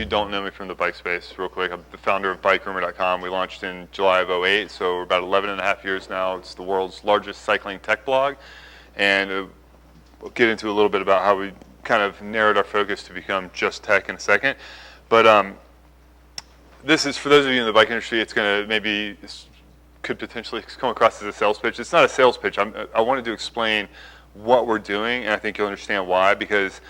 don't know me from the bike space, real quick, I'm the founder of Bikerumor.com. We launched in July of '08, so we're about 11 and a half years now. It's the world's largest cycling tech blog, and we'll get into a little bit about how we kind of narrowed our focus to become just tech in a second. But this is, for those of you in the bike industry, it's going to could potentially come across as a sales pitch. It's not a sales pitch. I wanted to explain what we're doing, and I think you'll understand why, because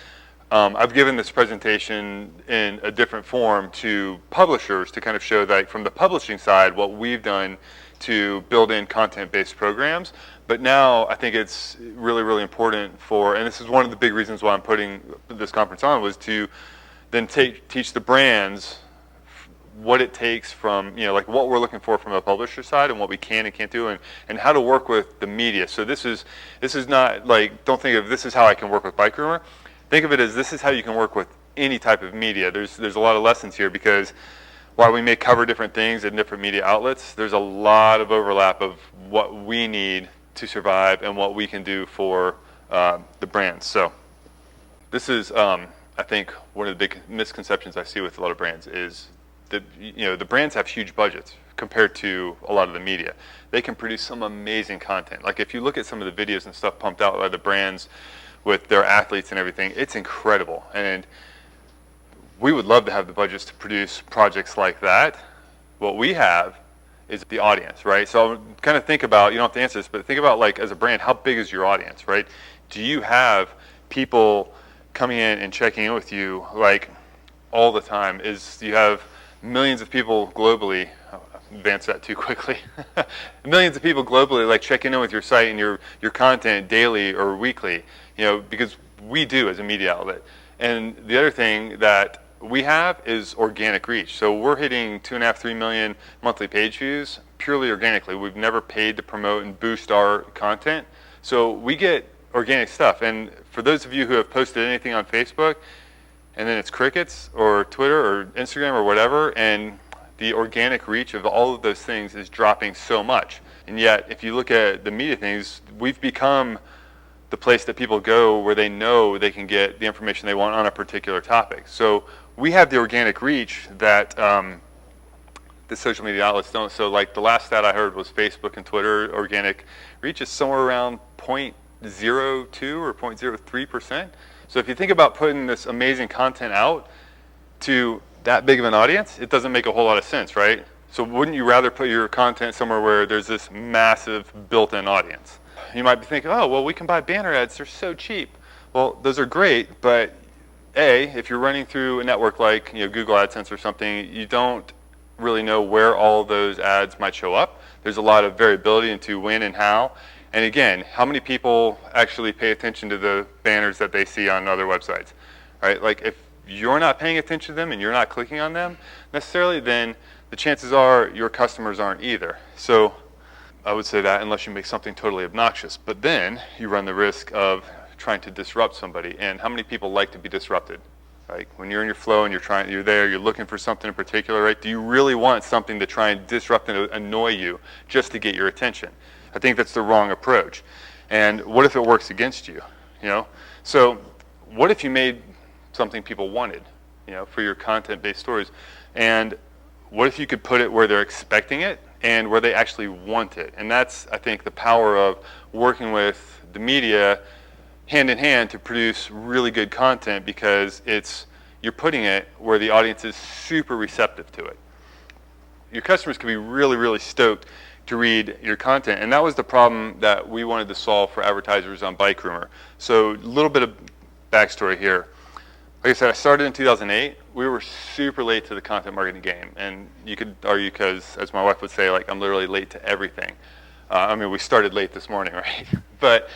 I've given this presentation in a different form to publishers to kind of show that from the publishing side what we've done to build in content-based programs. But now I think it's really, really important and this is one of the big reasons why I'm putting this conference on, was to then teach the brands what it takes from, like what we're looking for from a publisher side and what we can and can't do, and how to work with the media. So this is not like, don't think of this is how I can work with Bikerumor. Think of it as this is how you can work with any type of media. There's a lot of lessons here, because while we may cover different things in different media outlets, there's a lot of overlap of what we need to survive and what we can do for the brands. So this is, I think, one of the big misconceptions I see with a lot of brands is that the brands have huge budgets compared to a lot of the media. They can produce some amazing content. Like if you look at some of the videos and stuff pumped out by the brands with their athletes and everything, it's incredible. And we would love to have the budgets to produce projects like that. What we have is the audience, right? So kind of think about, you don't have to answer this, but think about, like, as a brand, how big is your audience, right? Do you have people coming in and checking in with you like all the time? Do you have millions of people globally? Advance that too quickly. Millions of people globally like checking in with your site and your content daily or weekly, because we do as a media outlet. And the other thing that we have is organic reach. So we're hitting 2.5, 3 million monthly page views purely organically. We've never paid to promote and boost our content. So we get organic stuff. And for those of you who have posted anything on Facebook, and then it's crickets, or Twitter or Instagram or whatever, and the organic reach of all of those things is dropping so much. And yet, if you look at the media things, we've become the place that people go where they know they can get the information they want on a particular topic. So we have the organic reach that the social media outlets don't. So like the last stat I heard was Facebook and Twitter organic reach is somewhere around 0.02 or 0.03%. So if you think about putting this amazing content out to that big of an audience, it doesn't make a whole lot of sense, right? So wouldn't you rather put your content somewhere where there's this massive built-in audience? You might be thinking, oh, well, we can buy banner ads, they're so cheap. Well, those are great, but if you're running through a network like Google AdSense or something, you don't really know where all those ads might show up. There's a lot of variability into when and how. And again, how many people actually pay attention to the banners that they see on other websites, right? Like if you're not paying attention to them and you're not clicking on them necessarily, then the chances are your customers aren't either. So I would say that unless you make something totally obnoxious, but then you run the risk of trying to disrupt somebody. And how many people like to be disrupted? Like when you're in your flow and you're there, you're looking for something in particular, right? Do you really want something to try and disrupt and annoy you just to get your attention? I think that's the wrong approach. And what if it works against you? So what if you made something people wanted, for your content-based stories? And what if you could put it where they're expecting it and where they actually want it? And that's, I think, the power of working with the media hand in hand to produce really good content, because you're putting it where the audience is super receptive to it. Your customers can be really, really stoked to read your content, and that was the problem that we wanted to solve for advertisers on Bikerumor. So a little bit of backstory here. Like I said, I started in 2008. We were super late to the content marketing game, and you could argue, because as my wife would say, like, I'm literally late to everything. We started late this morning, right? But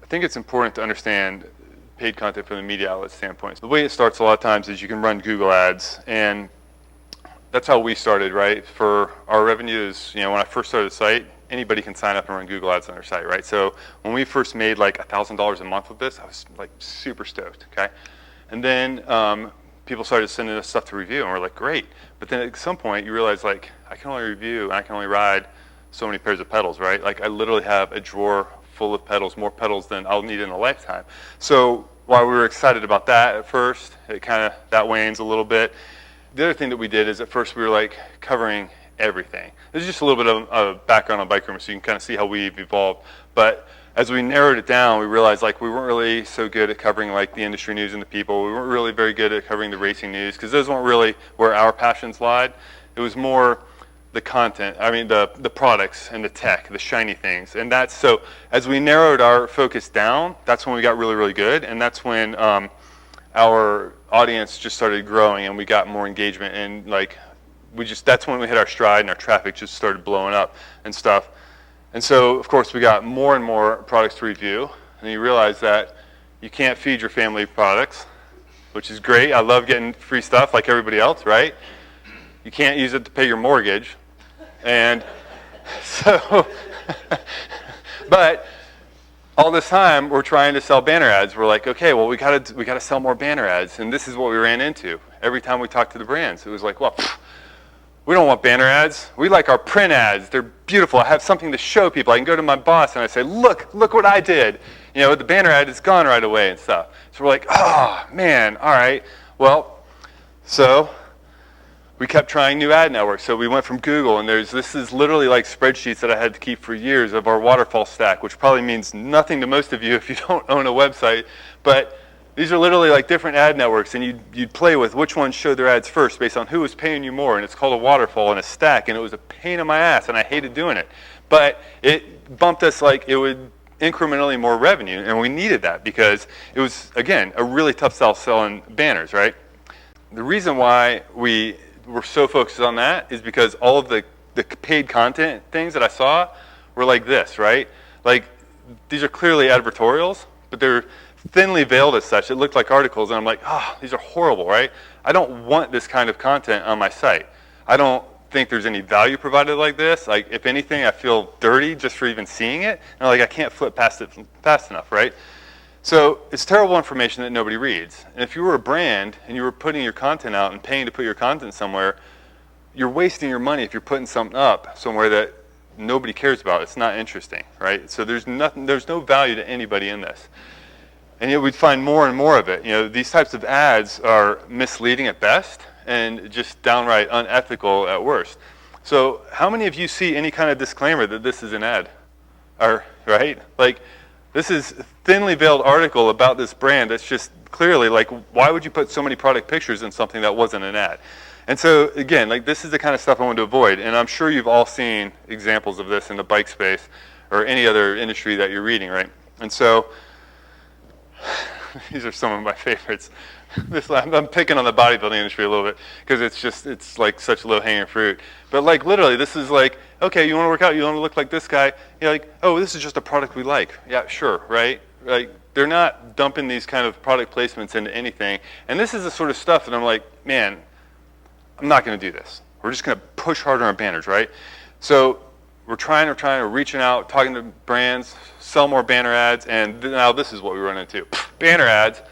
I think it's important to understand paid content from the media outlet standpoint. So the way it starts a lot of times is you can run Google ads, and that's how we started, right? For our revenues, when I first started the site, anybody can sign up and run Google ads on their site, right? So when we first made like $1,000 a month with this, I was like super stoked, okay? And then people started sending us stuff to review, and we're like, great. But then at some point you realize, like, I can only review and I can only ride so many pairs of pedals, right? Like I literally have a drawer full of pedals, more pedals than I'll need in a lifetime. So while we were excited about that at first, that wanes a little bit. the other thing that we did is at first we were like covering everything. This is just a little bit of background on Bikerumor so you can kind of see how we've evolved. But as we narrowed it down, we realized like we weren't really so good at covering like the industry news and the people. We weren't really very good at covering the racing news because those weren't really where our passions lied. It was more the content, I mean the products and the tech, the shiny things. And that's, so as we narrowed our focus down, that's when we got really, really good. And that's when our audience just started growing and we got more engagement, and like that's when we hit our stride and our traffic just started blowing up and stuff. And so of course we got more and more products to review, and you realize that you can't feed your family products, which is great. I love getting free stuff like everybody else, right? You can't use it to pay your mortgage. And so, but all this time we're trying to sell banner ads. We're like, okay, well we gotta sell more banner ads, and this is what we ran into every time we talked to the brands. It was like, well, we don't want banner ads. We like our print ads. They're beautiful. I have something to show people. I can go to my boss and I say, look what I did. You know, the banner ad is gone right away and stuff. So we're like, oh man, all right. Well, so we kept trying new ad networks. So we went from Google, and this is literally like spreadsheets that I had to keep for years of our waterfall stack, which probably means nothing to most of you if you don't own a website. But these are literally like different ad networks, and you'd play with which ones showed their ads first based on who was paying you more. And it's called a waterfall and a stack, and it was a pain in my ass, and I hated doing it. But it bumped us like it would incrementally more revenue, and we needed that because it was, again, a really tough sell selling banners, right? The reason why we were so focused on that is because all of the paid content things that I saw were like this, right? Like, these are clearly editorials, but they're thinly veiled as such. It looked like articles, and I'm like, oh, these are horrible, right? I don't want this kind of content on my site. I don't think there's any value provided like this. Like, if anything, I feel dirty just for even seeing it, and like I can't flip past it fast enough, right? So it's terrible information that nobody reads. And if you were a brand and you were putting your content out and paying to put your content somewhere, you're wasting your money if you're putting something up somewhere that nobody cares about. It's not interesting, right? So there's no value to anybody in this. And yet we'd find more and more of it. You know, these types of ads are misleading at best and just downright unethical at worst. So how many of you see any kind of disclaimer that this is an ad? Or, right? Like, this is a thinly veiled article about this brand that's just clearly like, why would you put so many product pictures in something that wasn't an ad? And so again, like, this is the kind of stuff I want to avoid. And I'm sure you've all seen examples of this in the bike space or any other industry that you're reading, right? And so these are some of my favorites. I'm picking on the bodybuilding industry a little bit because it's like such low-hanging fruit. But like, literally, this is like, okay, you want to work out, you want to look like this guy. You're like, oh, this is just a product we like. Yeah, sure, right? Like, they're not dumping these kind of product placements into anything. And this is the sort of stuff that I'm like, man, I'm not going to do this. We're just going to push harder on banners, right? So we're reaching out, talking to brands, sell more banner ads, and now this is what we run into. Banner ads.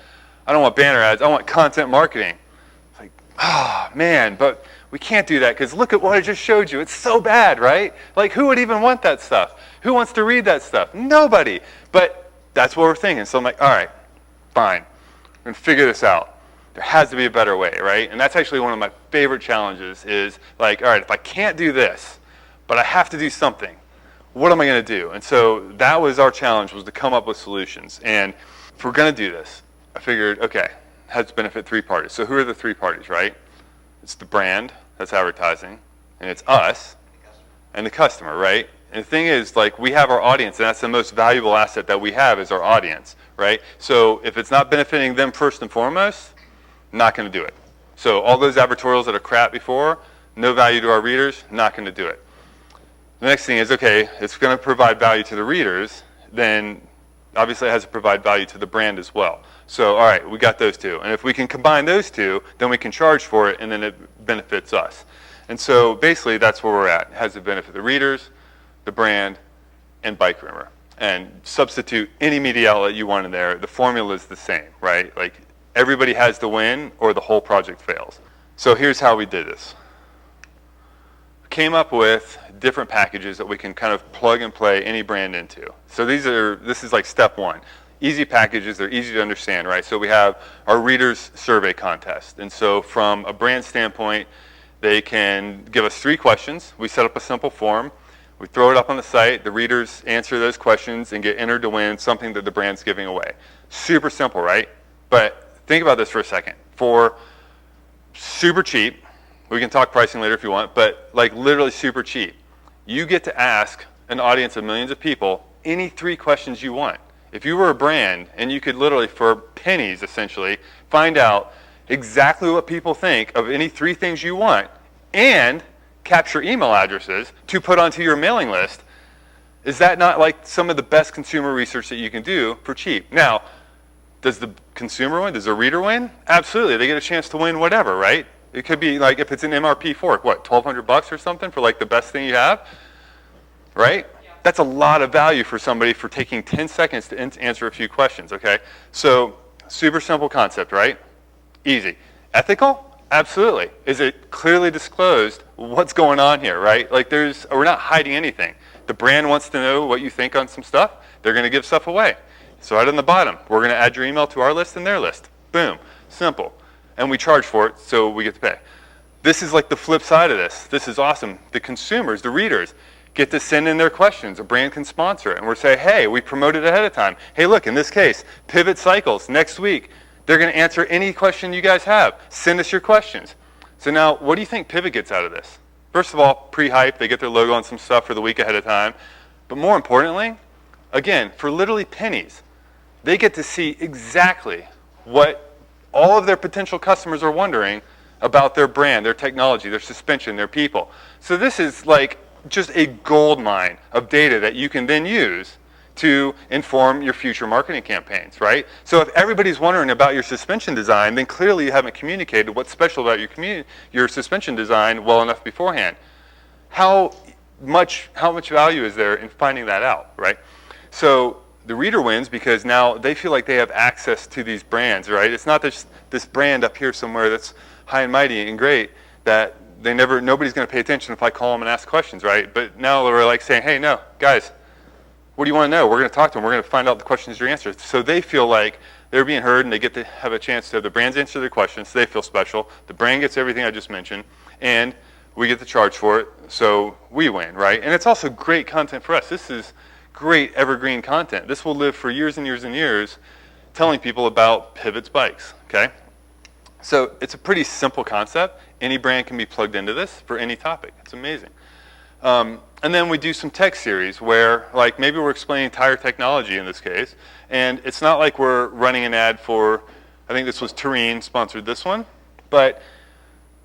I don't want banner ads. I want content marketing. It's like, oh, man, but we can't do that because look at what I just showed you. It's so bad, right? Like, who would even want that stuff? Who wants to read that stuff? Nobody. But that's what we're thinking. So I'm like, all right, fine. We're going to figure this out. There has to be a better way, right? And that's actually one of my favorite challenges is like, all right, if I can't do this, but I have to do something, what am I going to do? And so that was our challenge, was to come up with solutions. And if we're going to do this, I figured, okay, it has to benefit three parties. So who are the three parties, right? It's the brand that's advertising, and it's us, and the customer, right? And the thing is, like, we have our audience, and that's the most valuable asset that we have is our audience, right? So if it's not benefiting them first and foremost, not going to do it. So all those advertorials that are crap before, no value to our readers, not going to do it. The next thing is, okay, it's going to provide value to the readers, then obviously it has to provide value to the brand as well. So, all right, we got those two. And if we can combine those two, then we can charge for it, and then it benefits us. And so basically that's where we're at. It has to benefit the readers, the brand, and Bikerumor. And substitute any media outlet you want in there. The formula is the same, right? Like, everybody has to win or the whole project fails. So here's how we did this. Came up with different packages that we can kind of plug and play any brand into. So this is like step one. easy packages, they're easy to understand, right? So we have our readers survey contest. And so from a brand standpoint, they can give us 3 questions. We set up a simple form. We throw it up on the site. The readers answer those questions and get entered to win something that the brand's giving away. Super simple, right? But think about this for a second. For super cheap, we can talk pricing later if you want, but like literally super cheap, you get to ask an audience of millions of people any 3 questions you want. If you were a brand and you could literally, for pennies essentially, find out exactly what people think of any 3 things you want and capture email addresses to put onto your mailing list, is that not like some of the best consumer research that you can do for cheap? Now, does the consumer win? Does the reader win? Absolutely. They get a chance to win whatever, right? It could be like if it's an MRP fork, what, $1,200 or something for like the best thing you have, right? Yeah. That's a lot of value for somebody for taking 10 seconds to answer a few questions, okay? So super simple concept, right? Easy. Ethical? Absolutely. Is it clearly disclosed what's going on here, right? Like we're not hiding anything. The brand wants to know what you think on some stuff. They're going to give stuff away. So right on the bottom, we're going to add your email to our list and their list. Boom. Simple. And we charge for it, so we get to pay. This is like the flip side of this. This is awesome. The consumers, the readers, get to send in their questions. A brand can sponsor it. And we're saying, hey, we promote it ahead of time. Hey, look, in this case, Pivot Cycles, next week, they're going to answer any question you guys have. Send us your questions. So now, what do you think Pivot gets out of this? First of all, pre-hype. They get their logo on some stuff for the week ahead of time. But more importantly, again, for literally pennies, they get to see exactly what all of their potential customers are wondering about their brand, their technology, their suspension, their people. So this is like just a gold mine of data that you can then use to inform your future marketing campaigns, right? So if everybody's wondering about your suspension design, then clearly you haven't communicated what's special about your suspension design well enough beforehand. How much value is there in finding that out, right? So the reader wins because now they feel like they have access to these brands, right? It's not this brand up here somewhere that's high and mighty and great that nobody's going to pay attention if I call them and ask questions, right? But now they're like saying, hey, no, guys, what do you want to know? We're going to talk to them. We're going to find out the questions your answers. So they feel like they're being heard and they get to have a chance to have the brands answer their questions. So they feel special. The brand gets everything I just mentioned, and we get to charge for it. So we win, right? And it's also great content for us. This is great evergreen content. This will live for years and years and years telling people about Pivot's bikes, okay? So it's a pretty simple concept. Any brand can be plugged into this for any topic. It's amazing. And then we do some tech series where, like, maybe we're explaining tire technology in this case, and it's not like we're running an ad for, I think this was Terrain sponsored this one, but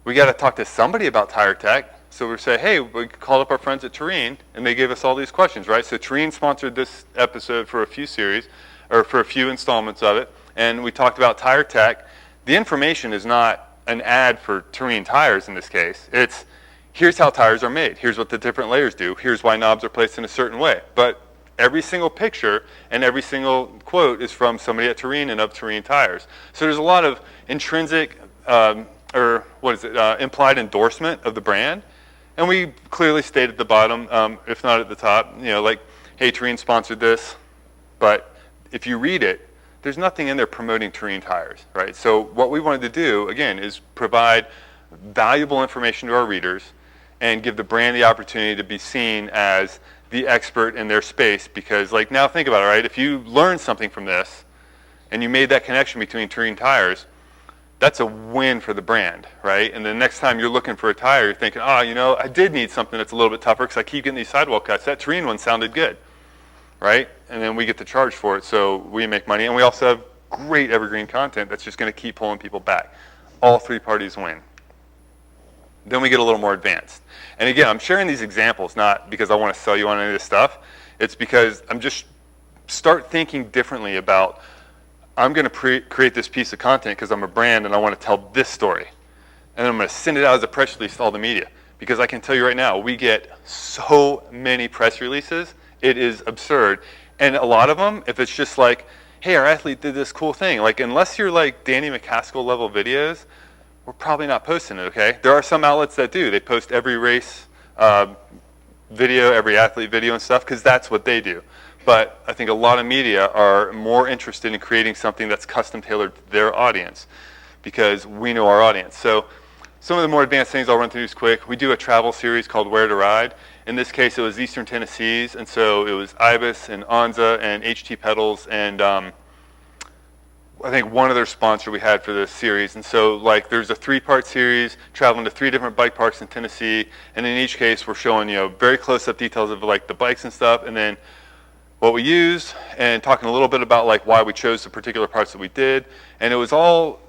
we got to talk to somebody about tire tech. So we say, hey, we called up our friends at Terrain, and they gave us all these questions, right? So Terrain sponsored this episode for a few series, or for a few installments of it, and we talked about tire tech. The information is not an ad for Terrain tires in this case. It's here's how tires are made. Here's what the different layers do. Here's why knobs are placed in a certain way. But every single picture and every single quote is from somebody at Terrain and of Terrain tires. So there's a lot of intrinsic, implied endorsement of the brand. And we clearly state at the bottom, if not at the top, like, hey, Terrain sponsored this. But if you read it, there's nothing in there promoting Terrain tires, right? So what we wanted to do, again, is provide valuable information to our readers and give the brand the opportunity to be seen as the expert in their space. Because, like, now think about it, right? If you learned something from this and you made that connection between Terrain tires, that's a win for the brand, right? And the next time you're looking for a tire, you're thinking, oh, I did need something that's a little bit tougher because I keep getting these sidewall cuts. That Terrain one sounded good, right? And then we get to charge for it, so we make money. And we also have great evergreen content that's just going to keep pulling people back. All 3 parties win. Then we get a little more advanced. And again, I'm sharing these examples not because I want to sell you on any of this stuff. It's because I'm just start thinking differently about, I'm going to create this piece of content because I'm a brand and I want to tell this story. And then I'm going to send it out as a press release to all the media. Because I can tell you right now, we get so many press releases. It is absurd. And a lot of them, if it's just like, hey, our athlete did this cool thing. Like, unless you're like Danny McCaskill level videos, we're probably not posting it, okay? There are some outlets that do. They post every race video, every athlete video and stuff, because that's what they do. But I think a lot of media are more interested in creating something that's custom tailored to their audience, because we know our audience. So some of the more advanced things I'll run through is quick. We do a travel series called Where to Ride. In this case, it was Eastern Tennessee's, and so it was Ibis and Anza and HT Pedals and I think one other sponsor we had for this series. And so like there's a 3-part series traveling to 3 different bike parks in Tennessee, and in each case we're showing, you know, very close-up details of like the bikes and stuff, and then what we use, and talking a little bit about like why we chose the particular parts that we did. And it was all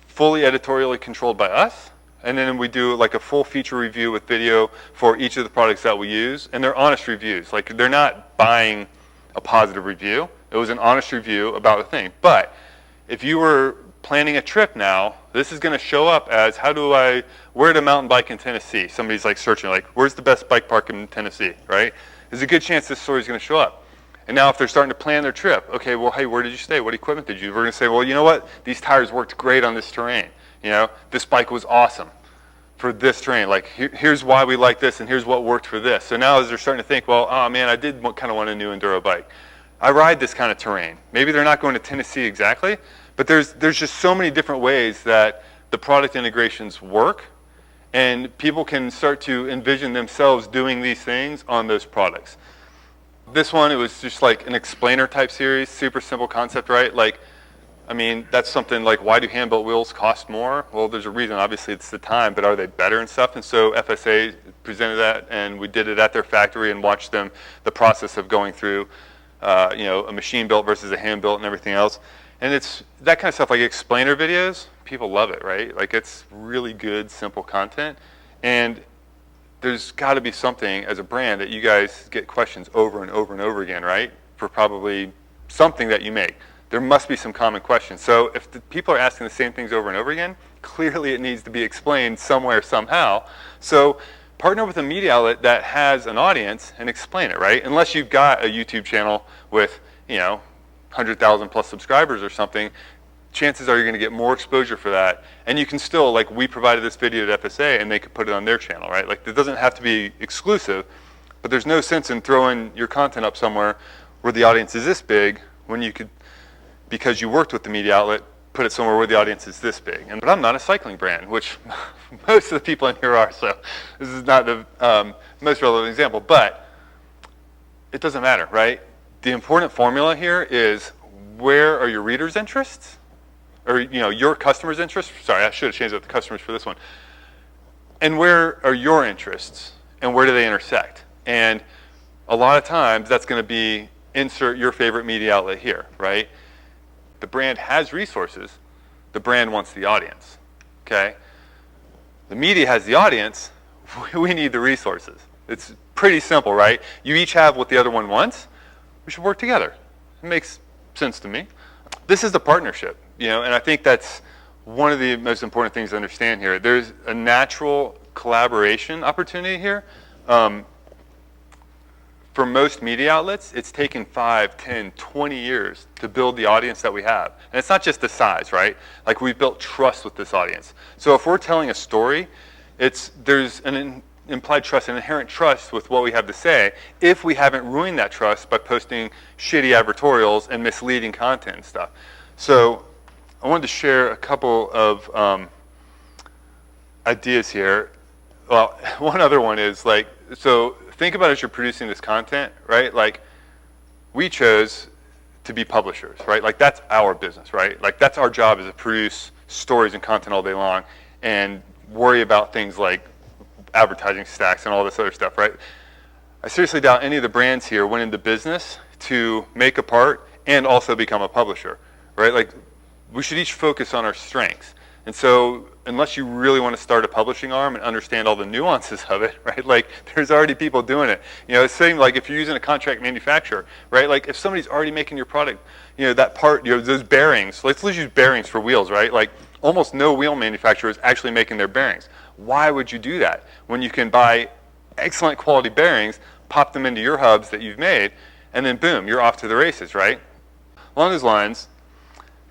fully editorially controlled by us. And then we do like a full feature review with video for each of the products that we use, and they're honest reviews. Like they're not buying a positive review. It was an honest review about the thing. But if you were planning a trip now, this is going to show up as where to mountain bike in Tennessee. Somebody's like searching, like, where's the best bike park in Tennessee, right? There's a good chance this story is going to show up. And now if they're starting to plan their trip, okay, well, hey, where did you stay? What equipment did you? We're going to say, well, you know what? These tires worked great on this terrain. You know, this bike was awesome for this terrain. Like, here's why we like this, and here's what worked for this. So now as they're starting to think, well, oh man, I did kind of want a new enduro bike. I ride this kind of terrain. Maybe they're not going to Tennessee exactly, but there's just so many different ways that the product integrations work, and people can start to envision themselves doing these things on those products. This one, it was just like an explainer type series, super simple concept, right? Like, I mean, that's something like, why do hand-built wheels cost more? Well, there's a reason. Obviously, it's the time, but are they better and stuff? And so FSA presented that, and we did it at their factory and watched them, the process of going through, you know, a machine-built versus a hand-built and everything else. And it's that kind of stuff, like explainer videos, people love it, right? Like, it's really good, simple content. And there's got to be something as a brand that you guys get questions over and over and over again, right? For probably something that you make. There must be some common questions. So if the people are asking the same things over and over again, clearly it needs to be explained somewhere, somehow. So partner with a media outlet that has an audience and explain it, right? Unless you've got a YouTube channel with, you know, 100,000 plus subscribers or something, chances are you're going to get more exposure for that. And you can still, like, we provided this video to FSA and they could put it on their channel, right? Like, it doesn't have to be exclusive, but there's no sense in throwing your content up somewhere where the audience is this big when you could, because you worked with the media outlet, put it somewhere where the audience is this big. But I'm not a cycling brand, which most of the people in here are, so this is not the most relevant example, but it doesn't matter, right? The important formula here is, where are your readers' interests? Or, you know, your customers' interests? Sorry, I should have changed out the customers for this one. And where are your interests? And where do they intersect? And a lot of times that's going to be insert your favorite media outlet here, right? The brand has resources. The brand wants the audience, okay? The media has the audience. We need the resources. It's pretty simple, right? You each have what the other one wants. We should work together. It makes sense to me. This is the partnership, you know, and I think that's one of the most important things to understand here. There's a natural collaboration opportunity here. For most media outlets, it's taken 5, 10, 20 years to build the audience that we have. And it's not just the size, right? Like, we've built trust with this audience. So if we're telling a story, there's an implied trust, an inherent trust with what we have to say, if we haven't ruined that trust by posting shitty advertorials and misleading content and stuff. So I wanted to share a couple of ideas here. Well, one other one is, like, so think about as you're producing this content, right? Like, we chose to be publishers, right? Like, that's our business, right? Like, that's our job, is to produce stories and content all day long and worry about things like advertising stacks and all this other stuff, right? I seriously doubt any of the brands here went into business to make a part and also become a publisher, right? Like, we should each focus on our strengths. And so unless you really want to start a publishing arm and understand all the nuances of it, right? Like, there's already people doing it. You know, it's saying, like, if you're using a contract manufacturer, right? Like, if somebody's already making your product, you know, that part, you know, those bearings, let's use bearings for wheels, right? Like, almost no wheel manufacturer is actually making their bearings. Why would you do that when you can buy excellent quality bearings, pop them into your hubs that you've made, and then boom, you're off to the races, right? Along those lines,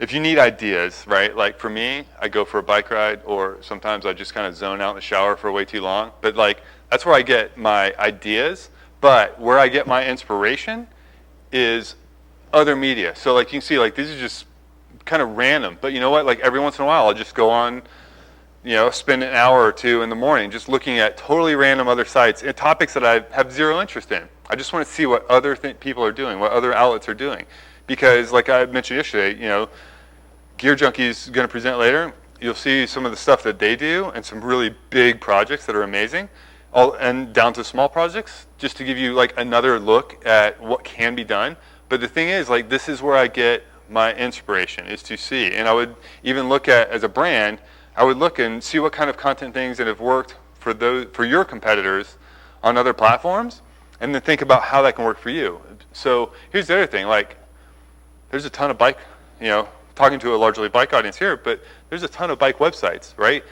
if you need ideas, right, like for me, I go for a bike ride, or sometimes I just kind of zone out in the shower for way too long. But like, that's where I get my ideas But where I get my inspiration is other media. So like you can see, like these are just kind of random. But you know what? Like every once in a while, I'll just go on, spend an hour or two in the morning just looking at totally random other sites and topics that I have zero interest in. I just want to see what other people are doing, what other outlets are doing. Because like I mentioned yesterday, Gear Junkie's going to present later. You'll see some of the stuff that they do and some really big projects that are amazing, and down to small projects, just to give you like another look at what can be done. But the thing is, like, this is where I get my inspiration, is to see. And I would even look at, as a brand, I would look and see what kind of content things that have worked for your competitors on other platforms, and then think about how that can work for you. So here's the other thing, like, there's a ton of bike, talking to a largely bike audience here, but there's a ton of bike websites, right?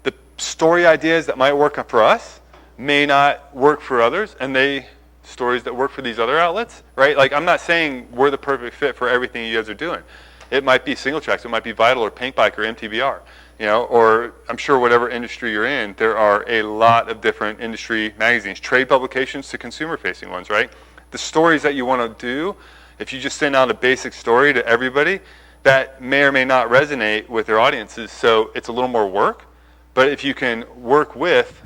The story ideas that might work for us may not work for others, and stories that work for these other outlets, right? Like, I'm not saying we're the perfect fit for everything you guys are doing. It might be Single Tracks, it might be Vital or Pink Bike or MTBR, or I'm sure whatever industry you're in, there are a lot of different industry magazines, trade publications to consumer-facing ones, right? The stories that you want to do, if you just send out a basic story to everybody, that may or may not resonate with their audiences, so it's a little more work. But if you can work with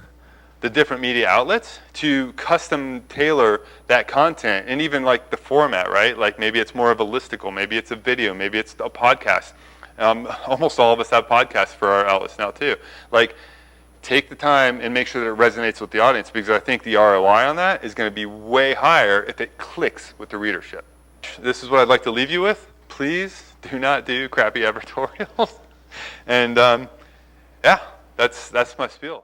the different media outlets to custom tailor that content, and even like the format, right? Like maybe it's more of a listicle, maybe it's a video, maybe it's a podcast. Almost all of us have podcasts for our outlets now too. Like, take the time and make sure that it resonates with the audience, because I think the ROI on that is going to be way higher if it clicks with the readership. This is what I'd like to leave you with. Please do not do crappy editorials. And yeah, that's my spiel.